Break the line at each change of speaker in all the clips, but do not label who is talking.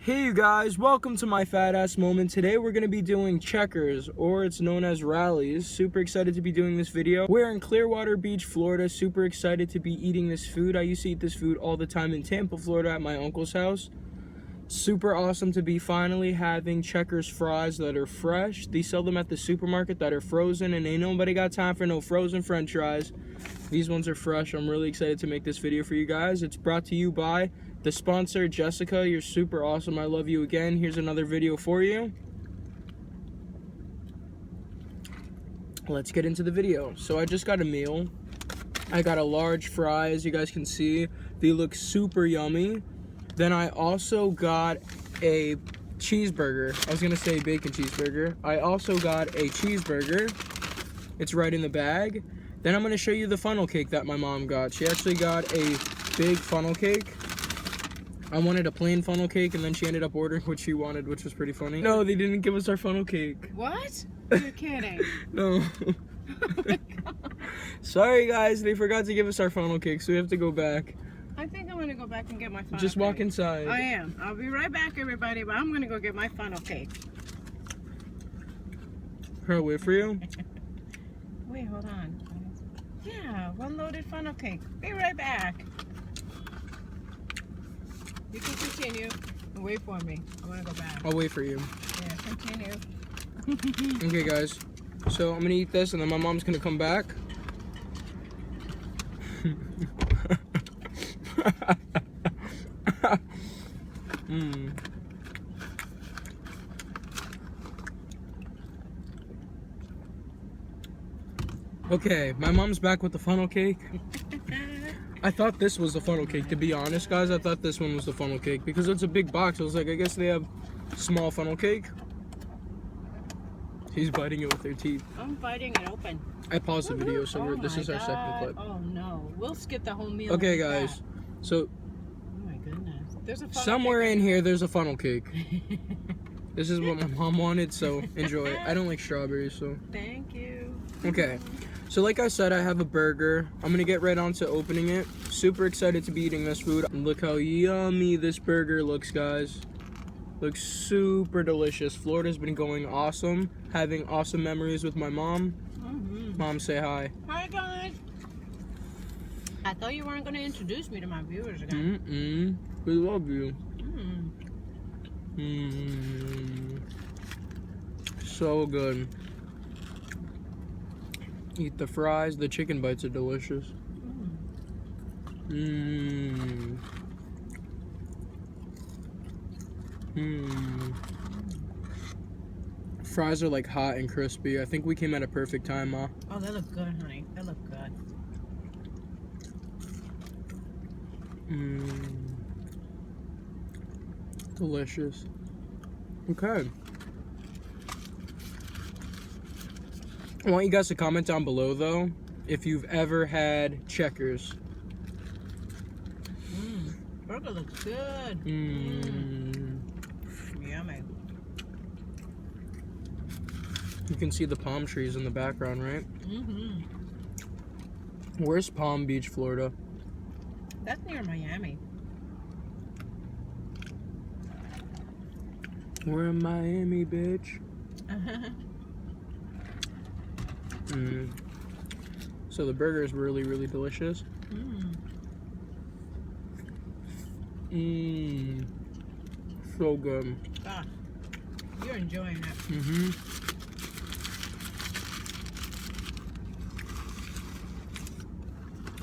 Hey you guys, welcome to my fat ass moment. Today we're going to be doing checkers, or it's known as rallies. Super excited to be doing this video. We're in Clearwater Beach, Florida. Super excited to be eating this food. I used to eat this food all the time in Tampa, Florida at my uncle's house. Super awesome to be finally having Checkers fries that are fresh. They sell them at the supermarket that are frozen, and ain't nobody got time for no frozen french fries. These ones are fresh. I'm really excited to make this video for you guys. It's brought to you by the sponsor, Jessica. You're super awesome. I love you again. Here's another video for you. Let's get into the video. So I just got a meal. I got a large fry, as you guys can see. They look super yummy. Then I also got a cheeseburger. I was gonna say bacon cheeseburger. I also got a cheeseburger. It's right in the bag. Then I'm gonna show you the funnel cake that my mom got. She actually got a big funnel cake. I wanted a plain funnel cake, and then she ended up ordering what she wanted, which was pretty funny. No, they didn't give us our funnel cake.
What? You're kidding.
No.
Oh my God.
Sorry guys, they forgot to give us our funnel cake, so we have to go back.
I think I'm gonna go back and get my funnel
Just
cake.
walk inside.
I am. I'll be right back, everybody, but I'm gonna go get my funnel cake.
Can I wait for you?
Wait, hold on. Yeah, one loaded funnel cake. Be right back. You can continue and wait for me. I'm gonna go back.
I'll wait for you.
Yeah, continue.
Okay guys, so I'm gonna eat this and then my mom's gonna come back. Okay, my mom's back with the funnel cake. I thought this was the funnel cake, to be honest, guys. I thought this one was the funnel cake because it's a big box. I was like, I guess they have small funnel cake. She's biting it with her teeth.
I'm biting it open.
I paused the video, so this is our second clip.
Oh no, we'll skip the whole meal.
Okay,
like
guys.
that.
So
Oh my goodness. There's a funnel
somewhere
cake
in here, there's a funnel cake.
right
This is what my mom wanted, so enjoy it. I don't like strawberries, so.
Thank you.
Okay. So like I said, I have a burger. I'm gonna get right on to opening it. Super excited to be eating this food. Look how yummy this burger looks, guys. Looks super delicious. Florida's been going awesome. Having awesome memories with my mom. Mom, say hi.
Hi guys. I thought you weren't going to introduce me to my viewers again.
We love you. So good. Eat the fries. The chicken bites are delicious. Fries are like hot and crispy. I think we came at a perfect time, Ma.
Oh, they look good, honey. They look good.
Delicious. Okay. I want you guys to comment down below, though, if you've ever had Checkers.
Burger looks good. Yummy.
You can see the palm trees in the background, right? Where's Palm Beach, Florida?
That's near Miami.
We're in Miami, bitch. So the burger is really, really delicious. So good.
Ah, you're enjoying it.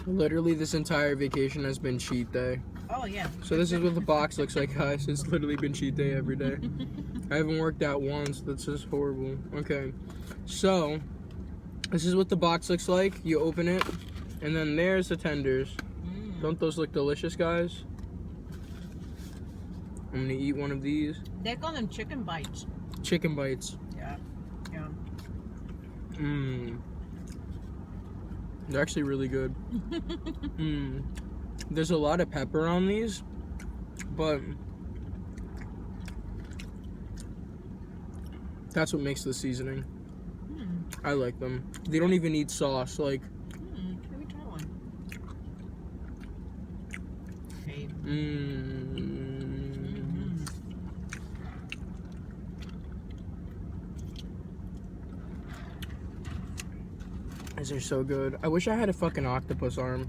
Literally, this entire vacation has been cheat day.
Oh yeah.
So this is what the box looks like, guys. It's literally been cheat day every day. I haven't worked out once. That's just horrible. Okay, so this is what the box looks like. You open it, and then there's the tenders. Don't those look delicious, guys? I'm gonna eat one of these.
They call them chicken bites.
Chicken bites.
Yeah. Yeah.
They're actually really good. There's a lot of pepper on these, but that's what makes the seasoning. I like them. They don't even need sauce. Like,
Let me try one. Okay.
These are so good. I wish I had a fucking octopus arm.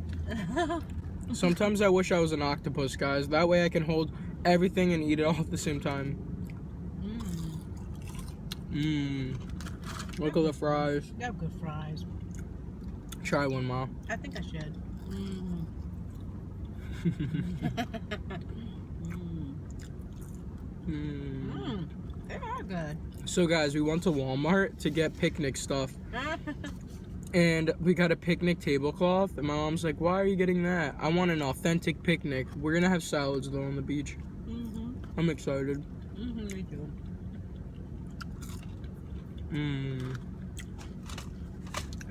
Sometimes I wish I was an octopus, guys. That way I can hold everything and eat it all at the same time. Look at the fries.
You have good fries.
Try one, Ma.
I think I should. They are good.
So guys, we went to Walmart to get picnic stuff. And we got a picnic tablecloth. And my mom's like, why are you getting that? I want an authentic picnic. We're going to have salads though on the beach. I'm excited.
Me too.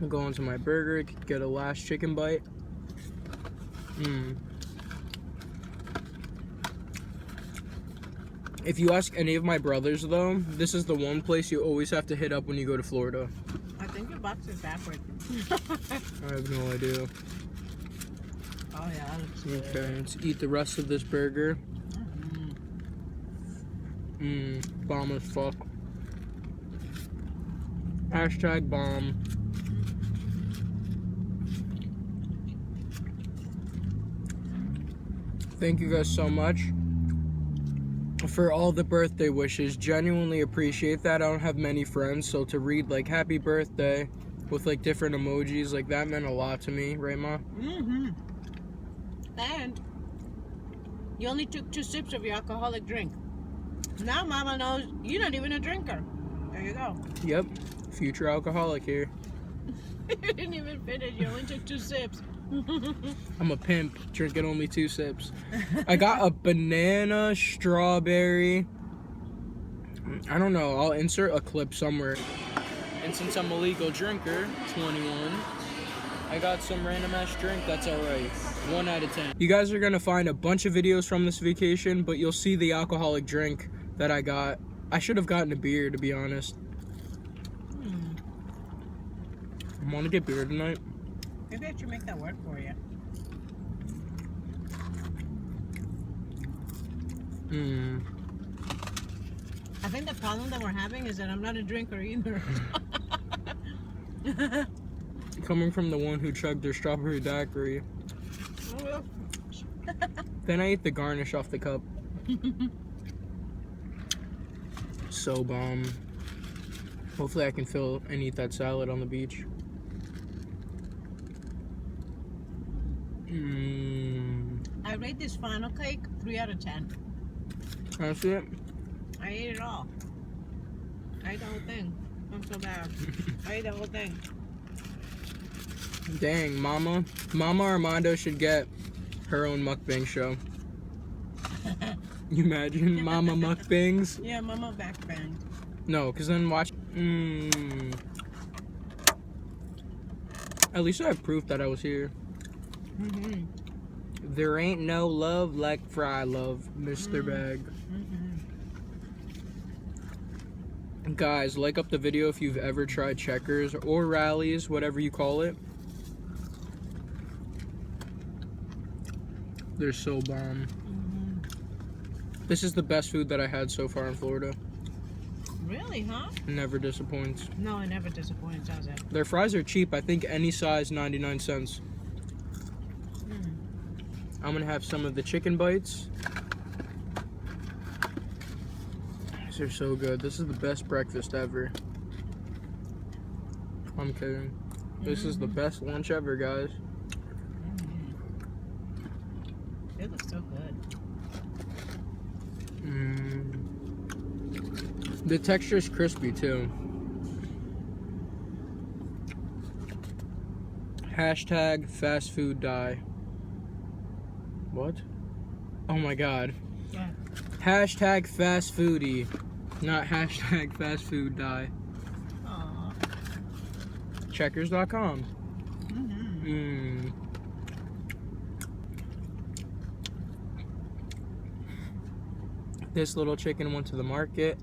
I'll go into my burger, get a last chicken bite. If you ask any of my brothers though, this is the one place you always have to hit up when you go to Florida.
I think your box is backwards.
I have no idea.
Oh yeah, that looks good.
Okay, let's eat the rest of this burger. Bomb as fuck. Hashtag bomb. Thank you guys so much for all the birthday wishes. Genuinely appreciate that. I don't have many friends, so to read like happy birthday with like different emojis, like that meant a lot to me, right, Ma?
And you only took 2 sips of your alcoholic drink. Now Mama knows you're not even a drinker. There you go.
Yep, future alcoholic here.
You didn't even finish. You only took 2 sips.
I'm a pimp, drinking only 2 sips. I got a banana, strawberry. I don't know, I'll insert a clip somewhere. And since I'm a legal drinker, 21, I got some random ass drink that's alright. 1 out of 10. You guys are gonna find a bunch of videos from this vacation, but you'll see the alcoholic drink that I got. I should have gotten a beer, to be honest. I want to get beer tonight.
Maybe I should make that work for you. I think the problem that we're having is that I'm not a drinker either.
Coming from the one who chugged their strawberry daiquiri. Then I ate the garnish off the cup. So bomb. Hopefully I can fill and eat that salad on the beach.
I rate this funnel cake 3 out of 10.
That's it?
I ate it all. I ate the whole thing. I'm so bad. I ate the whole thing.
Dang, Mama Armando should get her own mukbang show. You imagine Mama mukbangs?
Yeah, Mama backbang.
No, because then watch. At least I have proof that I was here. There ain't no love like fry love, Mr. Bag. Guys, like up the video if you've ever tried Checkers or Rallies, whatever you call it. They're so bomb. This is the best food that I had so far in Florida.
Really, huh?
Never disappoints.
No, it never disappoints, does it?
Their fries are cheap. I think any size, 99 cents. I'm gonna have some of the chicken bites. These are so good. This is the best breakfast ever. I'm kidding. This is the best lunch ever, guys.
It looks so good.
The texture is crispy too. Hashtag fast food die. What? Oh my god.
Yeah.
Hashtag fast foodie. Not hashtag fast food die.
Aww.
Checkers.com. This little chicken went to the market.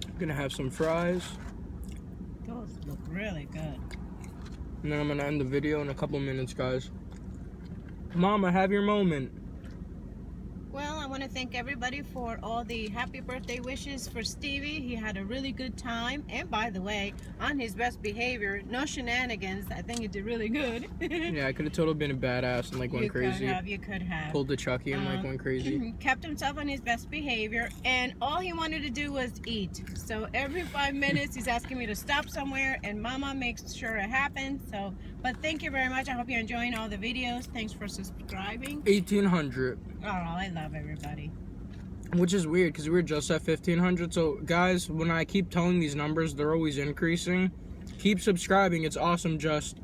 I'm gonna have some fries.
Those look really good.
And then I'm gonna end the video in a couple minutes, guys. Mama, have your moment.
Well, I want to thank everybody for all the happy birthday wishes for Stevie. He had a really good time. And by the way, on his best behavior, no shenanigans. I think he did really good.
Yeah, I could have totally been a badass and like went crazy.
You could have.
Pulled the Chucky and like went crazy.
Kept himself on his best behavior, and all he wanted to do was eat. So every 5 minutes he's asking me to stop somewhere, and Mama makes sure it happens. So, but thank you very much. I hope you're enjoying all the videos. Thanks for subscribing.
1,800.
Oh, I love everybody.
Which is weird because we were just at 1,500. So guys, when I keep telling these numbers, they're always increasing. Keep subscribing. It's awesome. Just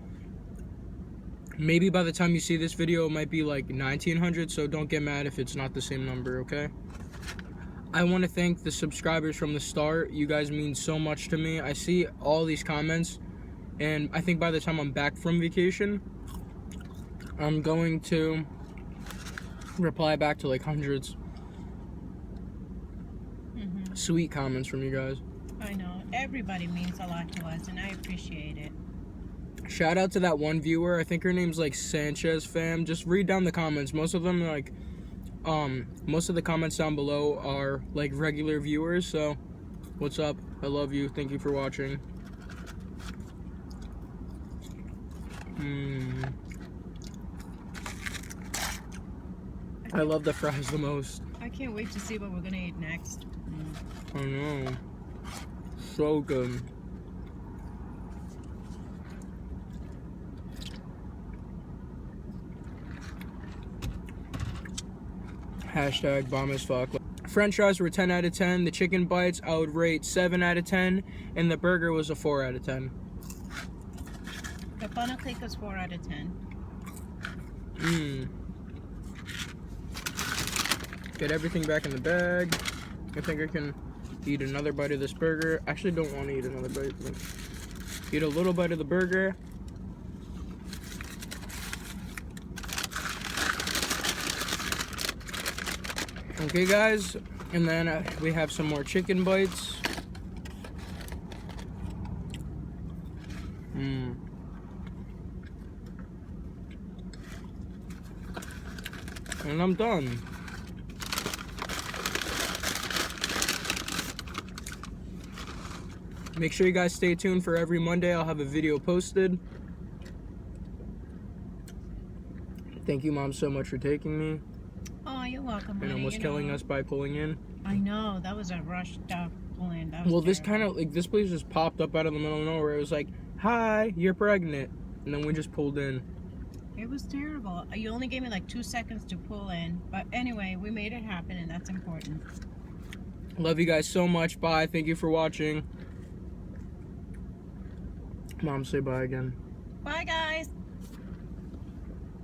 maybe by the time you see this video, it might be like 1,900. So don't get mad if it's not the same number, okay? I want to thank the subscribers from the start. You guys mean so much to me. I see all these comments, and I think by the time I'm back from vacation, I'm going to reply back to like hundreds. Sweet comments from you guys.
I know. Everybody means a lot to us, and I appreciate it.
Shout out to that one viewer. I think her name's like Sanchez fam. Just read down the comments. Most of them like most of the comments down below are like regular viewers. So what's up? I love you. Thank you for watching. I love the fries the most.
I can't wait to see what we're gonna eat next.
I know. So good. Hashtag bomb as fuck. French fries were 10 out of 10. The chicken bites I would rate 7 out of 10. And the burger was a 4 out of 10.
The funnel cake was 4 out of 10.
Get everything back in the bag. I think I can eat another bite of this burger. Actually, don't want to eat another bite. But eat a little bite of the burger. Okay, guys. And then we have some more chicken bites. And I'm done. Make sure you guys stay tuned for every Monday. I'll have a video posted. Thank you, Mom, so much for taking me.
Oh, you're welcome,
And
honey.
almost killing us by pulling in.
I know. That was a rushed pull-in.
Well, this kind of, like, this place just popped up out of the middle of nowhere. It was like, hi, you're pregnant. And then we just pulled in.
It was terrible. You only gave me like 2 seconds to pull in. But anyway, we made it happen, and that's important.
Love you guys so much. Bye. Thank you for watching. Mom, say bye again.
Bye, guys.